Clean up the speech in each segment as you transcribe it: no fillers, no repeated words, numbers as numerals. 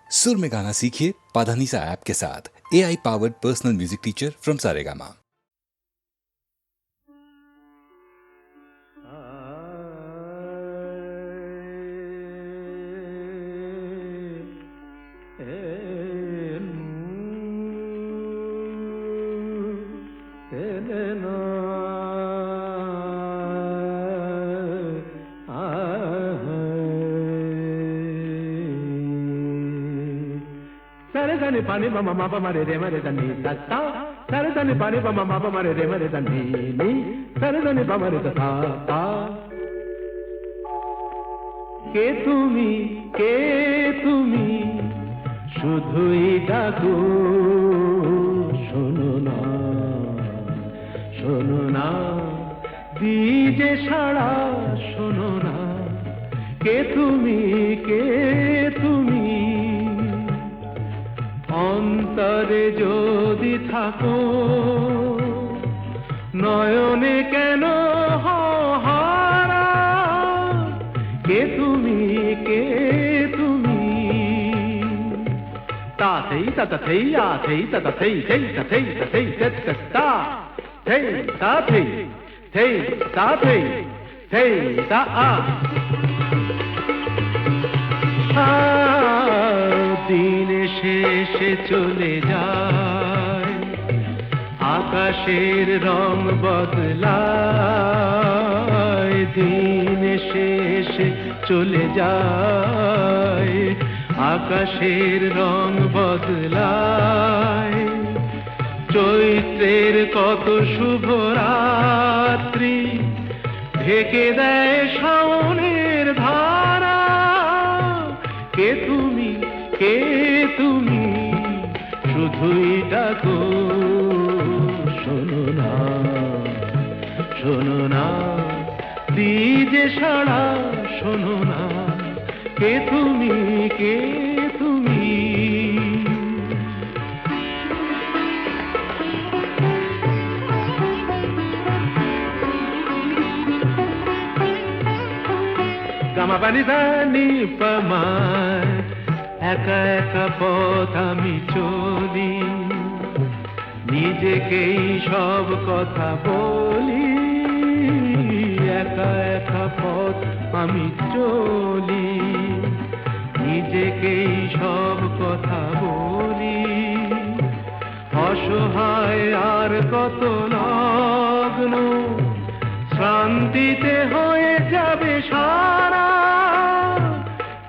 सुर में गाना सीखिए पाधानीसा ऐप के साथ। AI powered personal music teacher from Saregama. సరదని పని మమ మప మరే రే మరే దని తత్త సరదని పని మమ మప మరే రే మరే దని ని సరదని పమరే తా తా কে তুমি শুধুই ডাকো শোনো না দিজে সাড়া শোনো না কে তুমি অন্তরে যদি থাকো নয়নে কেন হারা কে তুমি তাতেই তাতেই আতেই তাতেই তেই তাতেই তাতেই তেতা তেই তাতেই তেই তাতেই তেই তা দিন শেষে চলে যায় আকাশের রং বদলায় দিন শেষে চলে যায় আকাশের রং বদলায় চৈত্রের কত শুভ রাত্রি ঢেকে দেয় শাওনের ধারা কে তুমি শুধুই ডাকো শোনো না দিজে সাড়া শোনো না কে তুমি গামা পানি দানি পামায় একা একা পথ আমি চলি নিজেকেই সব কথা বলি একা একা পথ আমি চলি নিজেকেই সব কথা বলি অসহায় আর কত লগ্ন শান্তিতে হয়ে যাবে সারা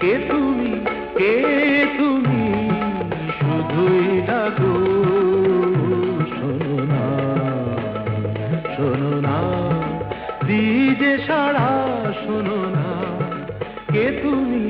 কে তুমি শুধুই ডাকো শোনো না দিজে সাড়া শোনো না কে তুমি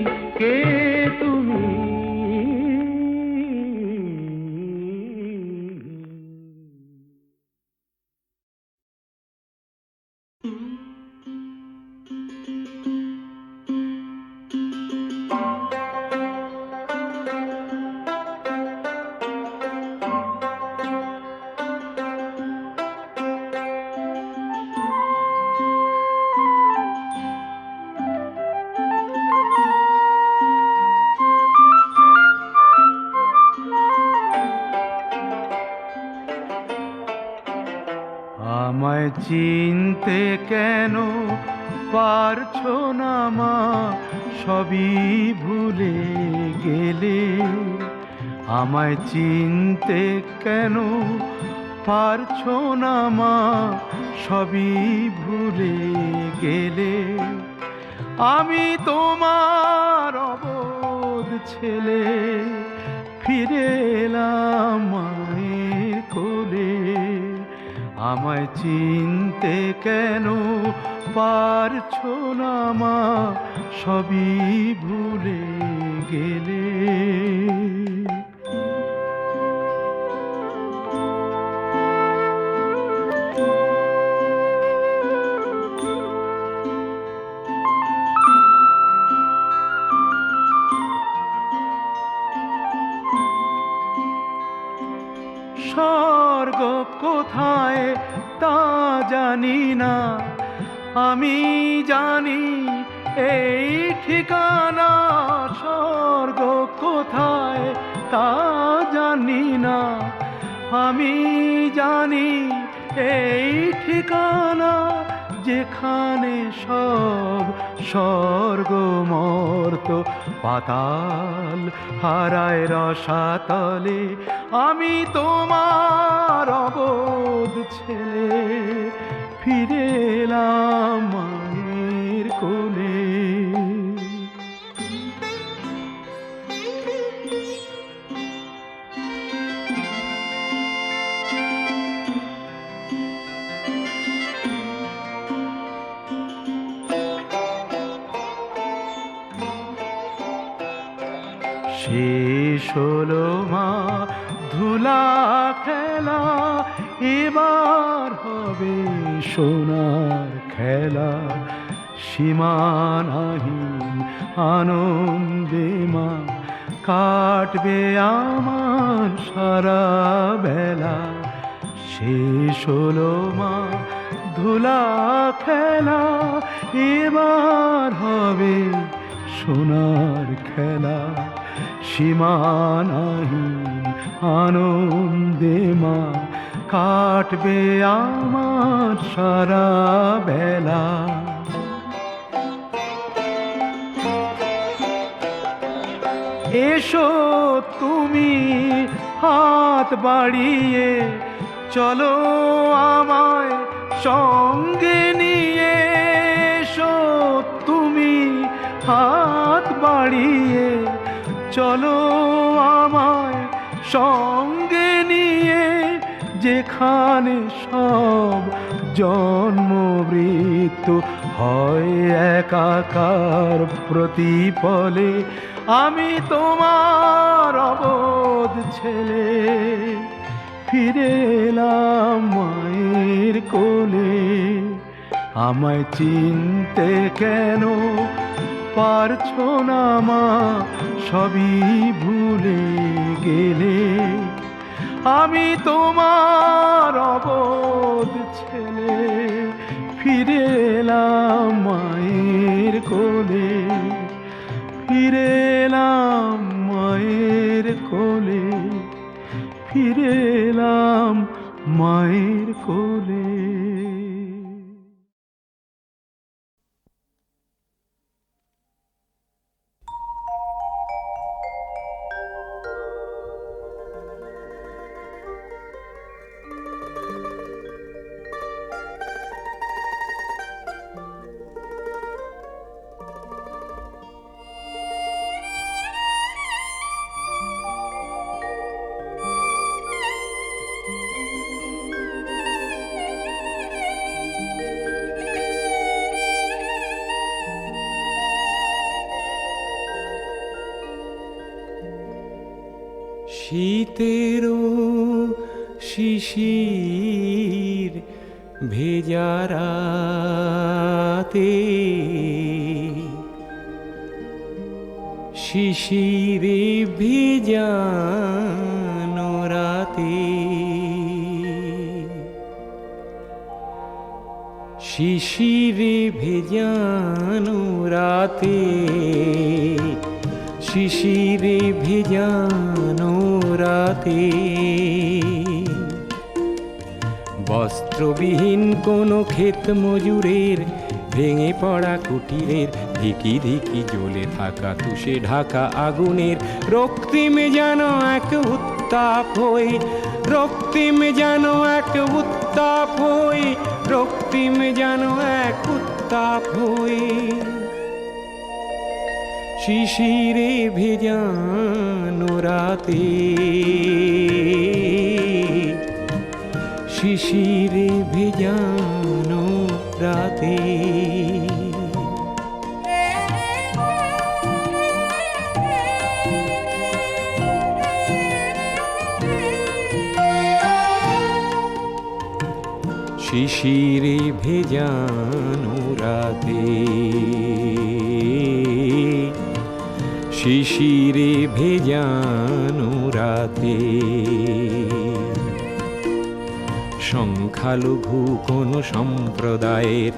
আমায় চিনতে কেন পারছো না মা সবই ভুলে গেলে আমায় চিনতে কেন পারছো না মা সবই ভুলে গেলে আমি তোমার অবোধ ছেলে ফিরে এলাম মায়ের কোলে আমায় চিনতে কেন পারছো না মা সবই ভুলে গেলে স্বর্গ কোথায় তা জানি না, আমি জানি এই ঠিকানা। স্বর্গ কোথায় তা জানি না, আমি জানি এই ঠিকানা, যেখানে সব স্বর্গ মর্ত পাতাল হারায় রসাতলে। আমি তোমার অবোধ ছেলে, ফিরে এলাম মায়ের কোলে। শেষ হলো মা ধুলা খেলা, এবার হবে সোনার খেলা। সীমানাহীন আনন্দে মা কাটবে আমার সারা বেলা। শেষ হলো মা ধুলা খেলা, এবার হবে সোনার খেলা। সীমানাহীন আনন্দে মা কাটবে আমার সারা বেলা। এসো তুমি হাত বাড়িয়ে, চলো আমায় সঙ্গে নিয়ে। এসো তুমি হাত বাড়িয়ে, চলো আমায় সঙ্গে নিয়ে। যেখানে সব জন্ম মৃত্যু হয় একাকার প্রতিপলে, আমি তোমার অবোধ ছেলে, ফিরে এলাম মায়ের কোলে। আমায় চিনতে কেন পারছো না মা, সবই ভুলে গেলে। আমি তোমার অবোধ ছেলে, ফিরে এলাম মায়ের কোলে। ফিরে এলাম মায়ের কোলে, ফিরে এলাম মায়ের কোলে। শীতেরও শিশির ভেজা রাতে, শিশিরে ভেজানো রাতে, শিশিরে ভেজানো রাতে, শিশিরে ভেজানো রাতে। বস্ত্রবিহীন কোনো ক্ষেত মজুরের ভেঙে পড়া কুটিরের ধিকি ধিকি জ্বলে থাকা তুষে ঢাকা আগুনের রক্তিমে যেন এক উত্তাপ হয়ে, রক্তিমে যেন এক উত্তাপ হয়ে, রক্তিমে যেন এক উত্তাপ হয়ে। শিশিরে ভেজানো রাতে, শিশিরে ভেজানো রাতে। শিশিরে ভেজানো রাতে, শিশিরে ভেজানো রাতে। সংখ্যালঘু কোন সম্প্রদায়ের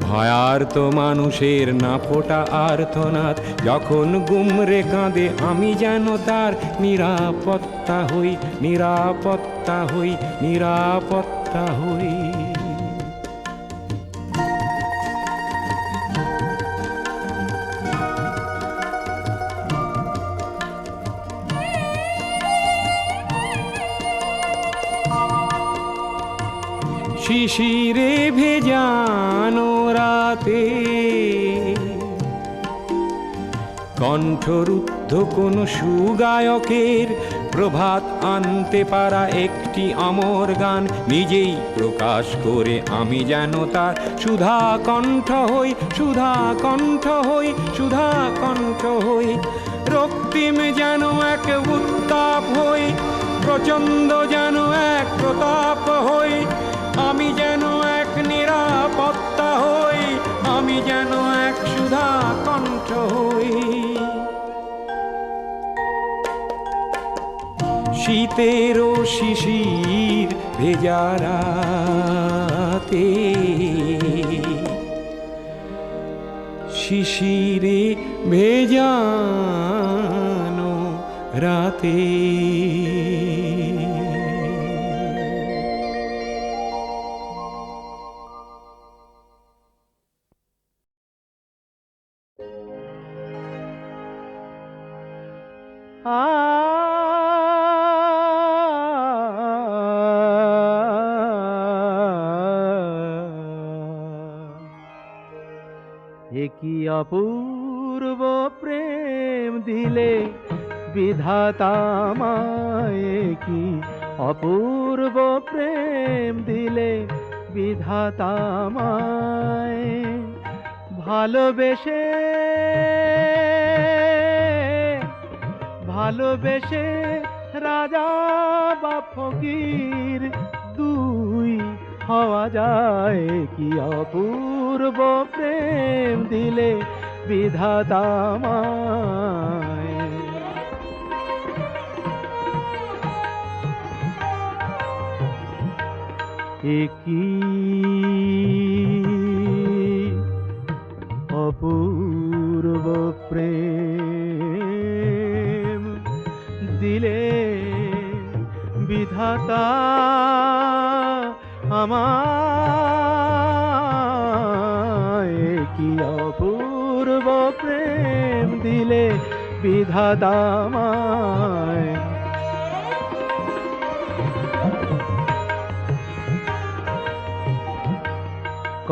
ভয়ার্ত মানুষের না ফোটা আর্তনাদ, যখন গুমরে কাঁদে আমি যেন তার নিরাপত্তা হই, নিরাপত্তা হই, নিরাপত্তা হই। শিশিরে ভেজানো রাতে কণ্ঠরুদ্ধ কোন সুগায়কের প্রভাত আনতে পারা একটি অমর গান নিজেই প্রকাশ করে আমি যেন তার সুধা কণ্ঠ হই, সুধা কণ্ঠ হই, সুধা কণ্ঠ হই। রক্তিম যেন এক উত্তাপ হই, প্রচণ্ড যেন এক প্রতাপ হই, আমি যেন এক নিরাপত্তা হই, আমি যেন এক সুধা কণ্ঠ হই। শীতেরও শিশির ভেজা রাতে, শিশিরে ভেজানো রাতে। কি অপূর্ব প্রেম দিলে বিধাতা আমায়, কি অপূর্ব প্রেম দিলে বিধাতা আমায়। ভালোবেসে ভালোবেসে রাজা বা ফকির দুই হওয়া যায়, কি অপূর্ব প্রেম দিলে বিধাতা আমায়। কি অপূর্ব প্রেম দিলে বিধাতা আমায়, কি অপূর্ব প্রেম দিলে বিধাতা আমায়।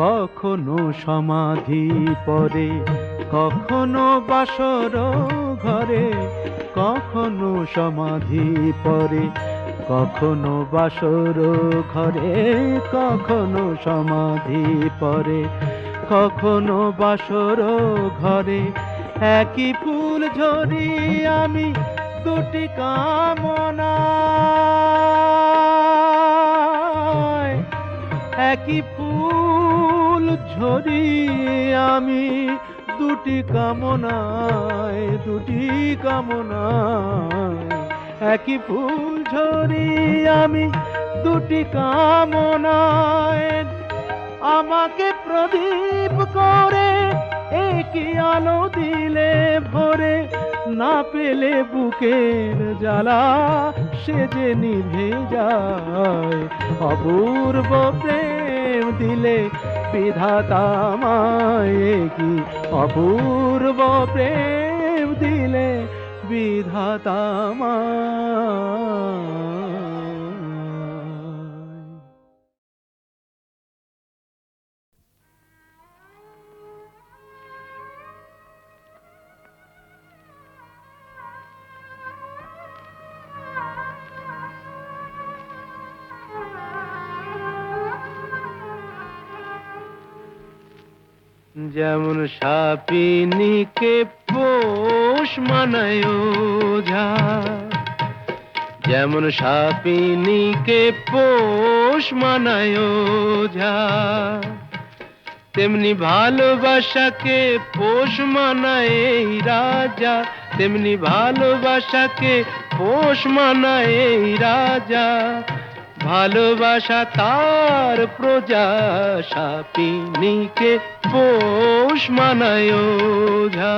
কখনো সমাধি পরে, কখনো বাসর ঘরে, কখনো সমাধি পরে, কখনো বাসর ঘরে, কখনো সমাধি পরে, কখনো বাসর ঘরে। একই ফুল ঝরি আমি দুটি কামনায়, একই ফুল ঝরি আমি দুটি কামনায়, দুটি কামনায়। একই ফুল ঝরি আমি দুটি কামনায়। আমাকে প্রদীপ করে একই আলো দিলে ভরে, না পেলে বুকের জ্বালা সে যে নিভে যায়। অপূর্ব প্রেম দিলে বিধাতা আমায়, কি অপূর্ব প্রেম দিলে বিধাতা আমায়। যেমন সাপিনীকে পোষ মানায় ওঝা, যেমন সাপিনীকে পোষ মানায় ওঝা, তেমনি ভালোবাসাকে পোষ মানায় এই রাজা, তেমনি ভালোবাসাকে পোষ মানায় এই রাজা। ভালোবাসা তার প্রজা সাপিনীকে পোষ মানায় ওঝা।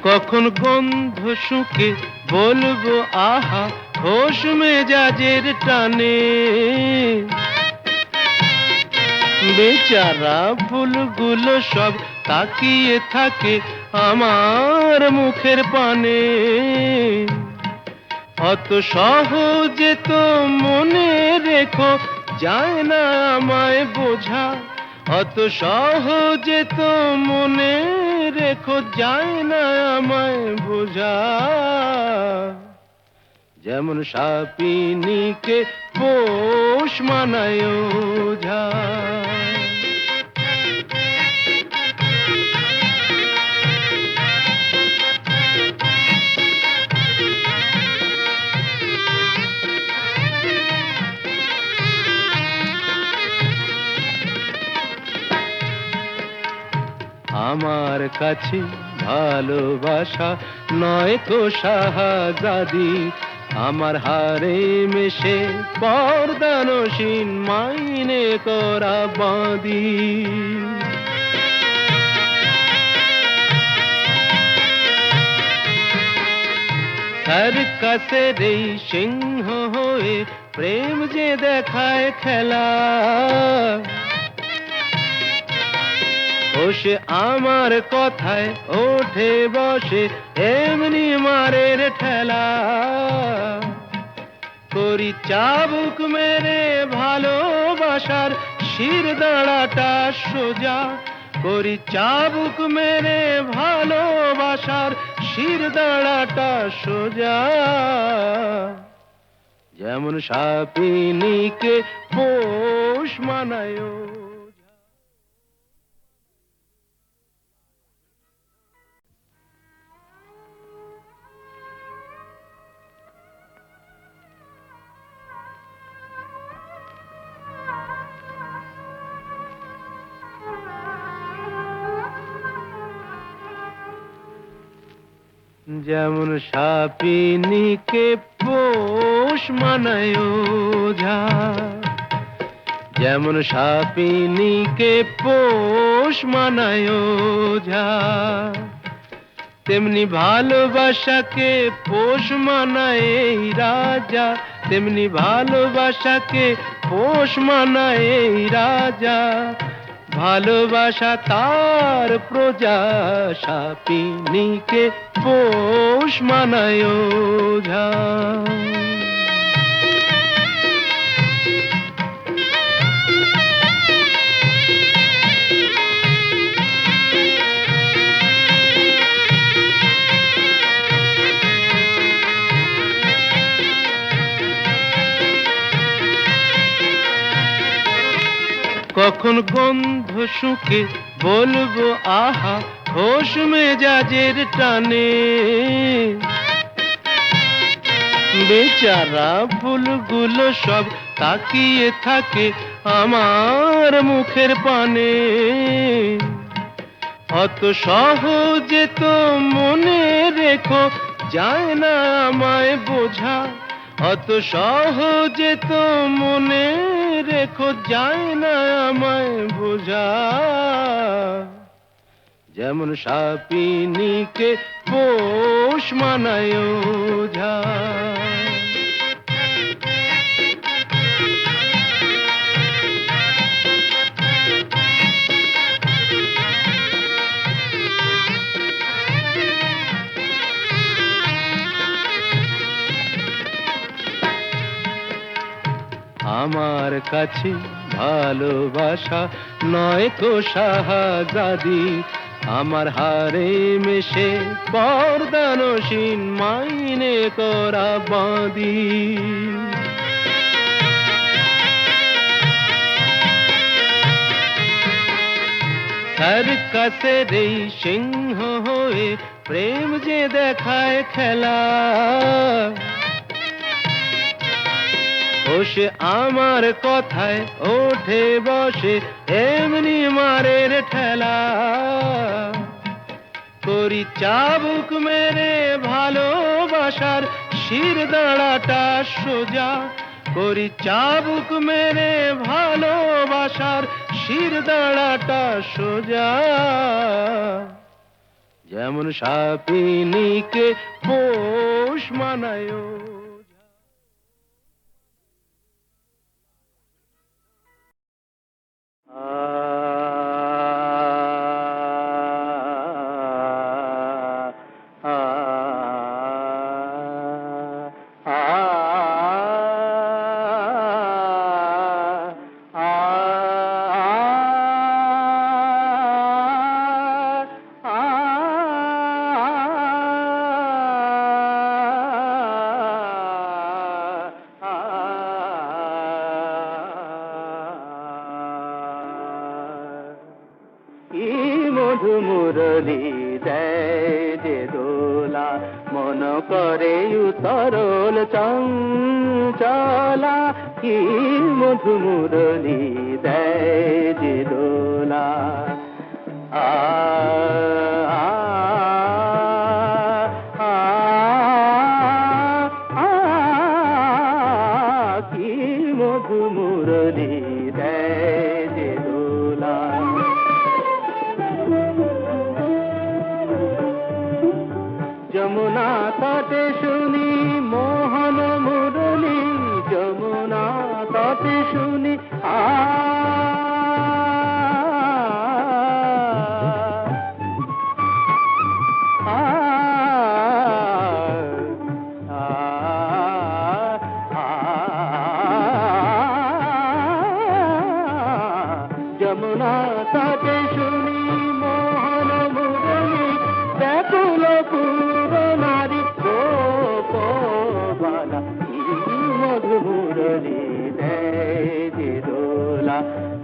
কখন গন্ধ শুকে বলবো আহা হোশ মেজাজের টানে, বেচারা ফুলগুলো সব তাকিয়ে থাকে আমার মুখের পানে। অত সহজে তো মনে রেখো যায় না আমায় বোঝা, অত সহজে তো মনে রেখো যায় না আমায় বোঝা। যেমন সাপিনীকে পোষ মানায় ওঝা। আমার কাছে ভালোবাসা নয় তো শাহজাদি, আমার হারে মেশে পর্দানসীন মাইনে করা বাঁধি। সার্কাসের এই সিংহ হয়ে প্রেম যে দেখায় খেলা, ও সে আমার কথায় ওঠে বসে এমনি মারের ঠেলা। করি চাবুক মেরে ভালোবাসার শির দাঁড়াটা সোজা, করি চাবুক মেরে ভালোবাসার শির দাঁড়াটা সোজা। যেমন সাপিনীকে পোষ মানায়। যেমন সাপিনীকে পোষ মানায় ওঝা, যেমন সাপিনীকে পোষ মানায় ওঝা, তেমনি ভালোবাসাকে পোষ মানায় এই রাজা, তেমনি ভালোবাসাকে পোষ মানায় এই রাজা। ভালোবাসা তার প্রজা সাপিনীকে পোষ মানায় ওঝা। কখন গন্ধ শুকে বলবো আহা হোশ মেজাজের টানে, বেচারা ফুলগুলো সব তাকিয়ে থাকে আমার মুখের পানে। অত সহজে তো মনে রেখো যায় না আমায় বোঝা, অত সহজে তো মনে রেখো যায় না আমায় বোঝা। যেমন সাপিনীকে পোষ মানায় ওঝা। আমার কাছে ভালোবাসা নয় তো শাহজাদি, আমার হারে মেশে পর্দানসীন মাইনে করা বাঁধি। সার্কাসের এই সিংহ হয়ে প্রেম যে দেখায় খেলা, ও সে আমার কথায় ওঠে বসে এমনি মারের ঠেলা। করি চাবুক মেরে ভালোবাসার শির দাঁড়াটা সোজা, করি চাবুক মেরে ভালোবাসার শির দাঁড়াটা সোজা। যেমন সাপিনীকে পোষ মানায়। মুরলী দেয় যে দোলা, মন করে উতরল চঞ্চলা। কি মধু মুরলী দেয় যে দোলা, আ আ আ আ কি মধু মুরলী দেয় যে দোলা। যমুনা তটে শুনি মোহন মুরলী, যমুনা তটে শুনি আ আ যমুনা তটে শুনি মোহন মুরলী, ব্যাকুল নারী গোপবালা। মধু মুরলী দেয় যে দোলা,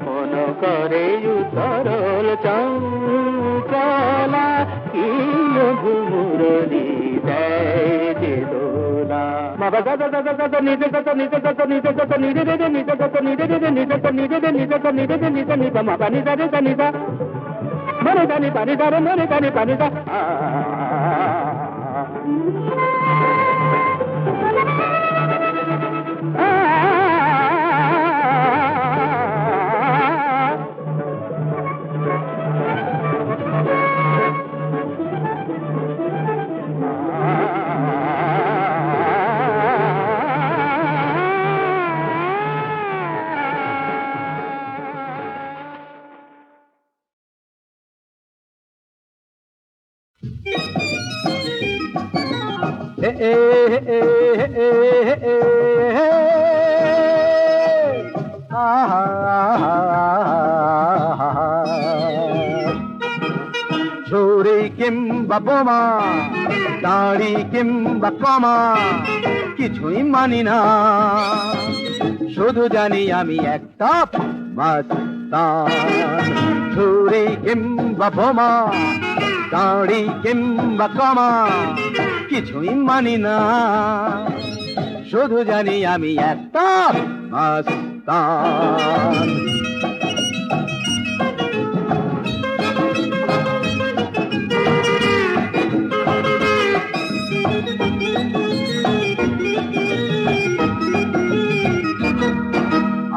মন করে উতরল চঞ্চলা। কি মধু মুরলী দেয় যে দোলা। বাবা দাদা দাদা দাদা নিজে কত নিজে কত নিজে কত নিজে রে নিজে কত নিজে রে নিজে কত নিজে রে নিজে কত নিজে রে নিজে নিদা মা পানি দা রে নিদা মরে গানি পানি দা রে মরে গানি পানি দা। ছুরি কিংবা বোমা, দাড়ি কিংবা কমা, কিছুই মানি না। শুধু জানি আমি একটা মাস্তান। ছুরি কিংবা বোমা, দাড়ি কিংবা কমা, কিছুই মানি না। শুধু জানি আমি একটা মাস্তান।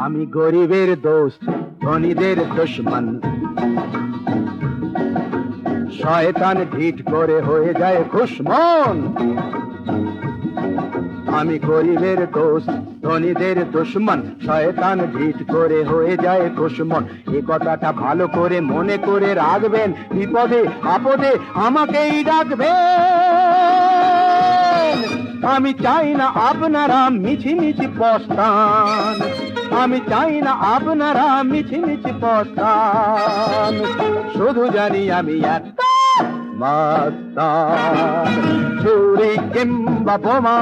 আমি গরিবের দোস্ত, ধনীদের দুশমন। শয়তান ঢিঠ করে হয়ে যায় খুশমন। আমি গরিবের দোস্ত, ধনীদের দুশমন। শয়তান ঢিঠ করে হয়ে যায় খুশমন। এই কথাটা ভালো করে মনে করে রাখবেন, বিপদে আপদে আমাকেই ডাকবেন। আমি চাই না আপনারা মিছিমিছি পস্তান, আমি চাই না আপনারা মিছিমিছি পস্তান। শুধু জানি আমি একটা মাস্তান। ছুরি কিংবা বোমা,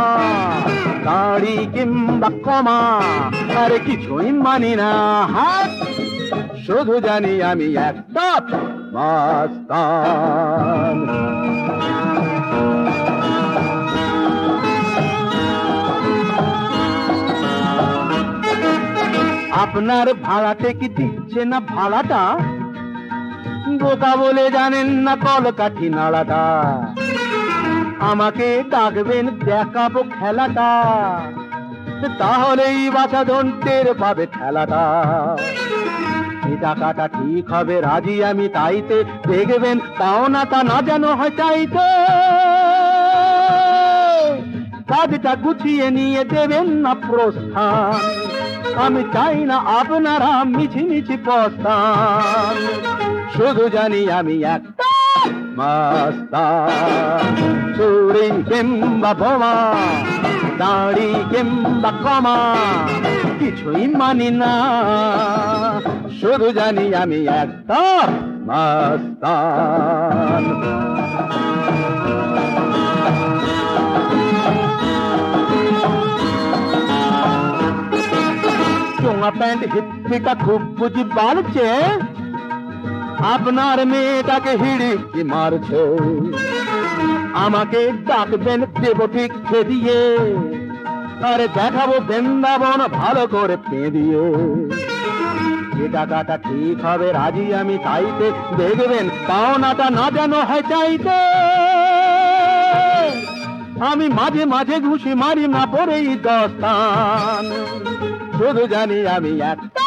দাড়ি কিংবা কমা, আরে কিছুই মানি না। হাত শুধু জানি আমি একটা মাস্তান। আপনার ভাড়াতে কি দিচ্ছে না ভাড়াটা? বোকা বলে জানেন না কলকাঠি নাড়াটা। আমাকে ডাকবেন দেখাবো খেলাটা, তাহলেই বাছা ধনটের পাবে খেলাটা। এই টাকাটা ঠিক হবে রাজি আমি তাইতে, দেখবেন পাওনাটা না যেন হয় চাইতে। কাজটা গুছিয়ে নিয়ে দেবেন না প্রস্থান, আমি চাই না আপনারা মিছিমিছি পস্তান। শুধু জানি আমি একটা মাস্তান, চুরি কিংবা বোমা, দাড়ি কিংবা কমা কিছুই মানি না। শুধু জানি আমি একটা মাস্তান। চোঙা প্যান্ট হিপ্পিটা খুব বুঝি বাড়ছে, আপনার মেয়েটাকে হিড়িকি মারছে। আমাকে ডাকবেন দেব ঠিক খেদিয়ে, আরে দেখাবো বৃন্দাবন ভালো করে পেঁদিয়ে। যে টাকাটা ঠিক হবে রাজি আমি তাইতে, দেখবেন পাওনাটা না যেন হয় চাইতে। আমি মাঝে মাঝে ঘুষি মারি না পরেই দস্তান। শুধু জানি আমি একটা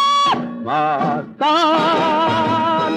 মাস্তান।